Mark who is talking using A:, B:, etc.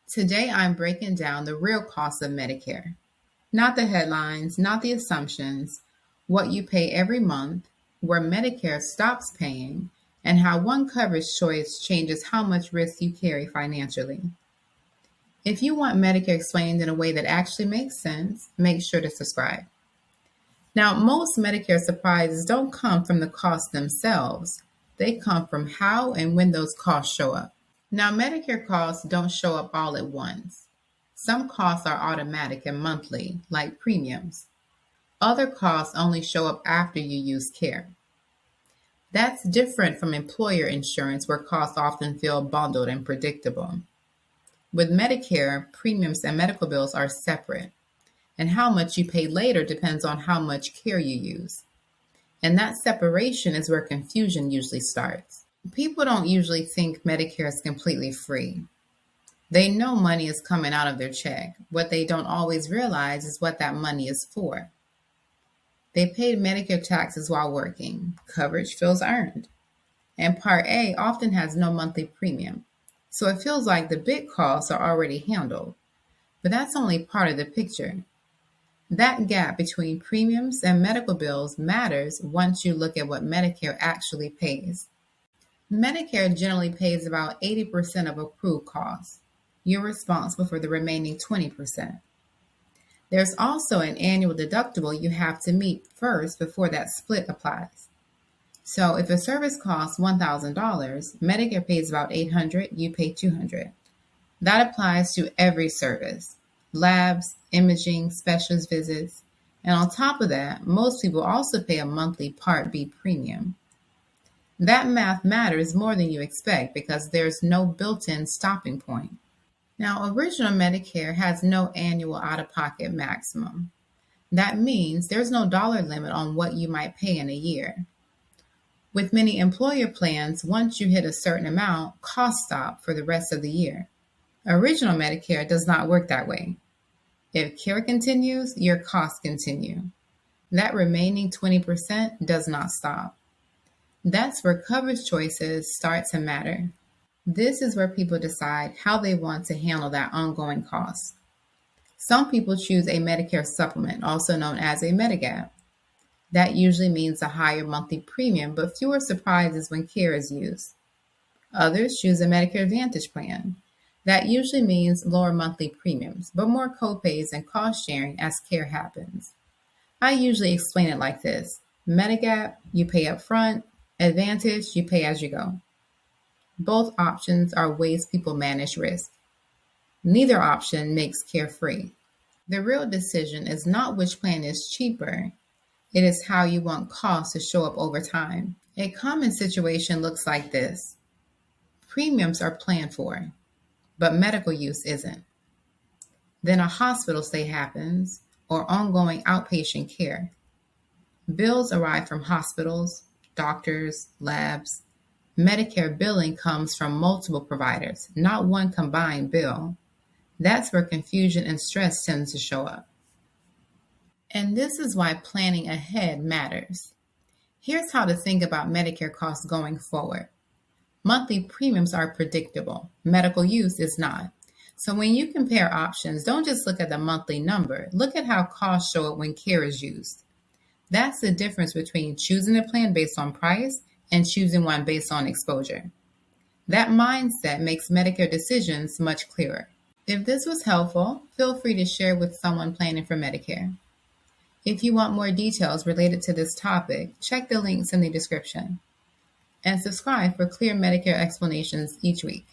A: Today, I'm breaking down the real cost of Medicare. Not the headlines, not the assumptions, what you pay every month, where Medicare stops paying, and how one coverage choice changes how much risk you carry financially. If you want Medicare explained in a way that actually makes sense, make sure to subscribe. Now, most Medicare surprises don't come from the costs themselves. They come from how and when those costs show up. Now, Medicare costs don't show up all at once. Some costs are automatic and monthly, like premiums. Other costs only show up after you use care. That's different from employer insurance, where costs often feel bundled and predictable. With Medicare, premiums and medical bills are separate, and how much you pay later depends on how much care you use. And that separation is where confusion usually starts. People don't usually think Medicare is completely free. They know money is coming out of their check. What they don't always realize is what that money is for. They paid Medicare taxes while working. Coverage feels earned. And Part A often has no monthly premium. So it feels like the big costs are already handled. But that's only part of the picture. That gap between premiums and medical bills matters once you look at what Medicare actually pays. Medicare generally pays about 80% of approved costs. You're responsible for the remaining 20%. There's also an annual deductible you have to meet first before that split applies. So if a service costs $1,000, Medicare pays about $800, you pay $200. That applies to every service: labs, imaging, specialist visits. And on top of that, most people also pay a monthly Part B premium. That math matters more than you expect because there's no built-in stopping point. Now, original Medicare has no annual out-of-pocket maximum. That means there's no dollar limit on what you might pay in a year. With many employer plans, once you hit a certain amount, costs stop for the rest of the year. Original Medicare does not work that way. If care continues, your costs continue. That remaining 20% does not stop. That's where coverage choices start to matter. This is where people decide how they want to handle that ongoing cost. Some people choose a Medicare supplement, also known as a Medigap. That usually means a higher monthly premium, but fewer surprises when care is used. Others choose a Medicare Advantage plan. That usually means lower monthly premiums, but more copays and cost sharing as care happens. I usually explain it like this: Medigap, you pay up front; Advantage, you pay as you go. Both options are ways people manage risk. Neither option makes care free. The real decision is not which plan is cheaper. It is how you want costs to show up over time. A common situation looks like this. Premiums are planned for, but medical use isn't. Then a hospital stay happens, or ongoing outpatient care. Bills arrive from hospitals, doctors, labs. Medicare billing comes from multiple providers, not one combined bill. That's where confusion and stress tends to show up. And this is why planning ahead matters. Here's how to think about Medicare costs going forward. Monthly premiums are predictable. Medical use is not. So when you compare options, don't just look at the monthly number. Look at how costs show up when care is used. That's the difference between choosing a plan based on price and choosing one based on exposure. That mindset makes Medicare decisions much clearer. If this was helpful, feel free to share with someone planning for Medicare. If you want more details related to this topic, check the links in the description. And subscribe for clear Medicare explanations each week.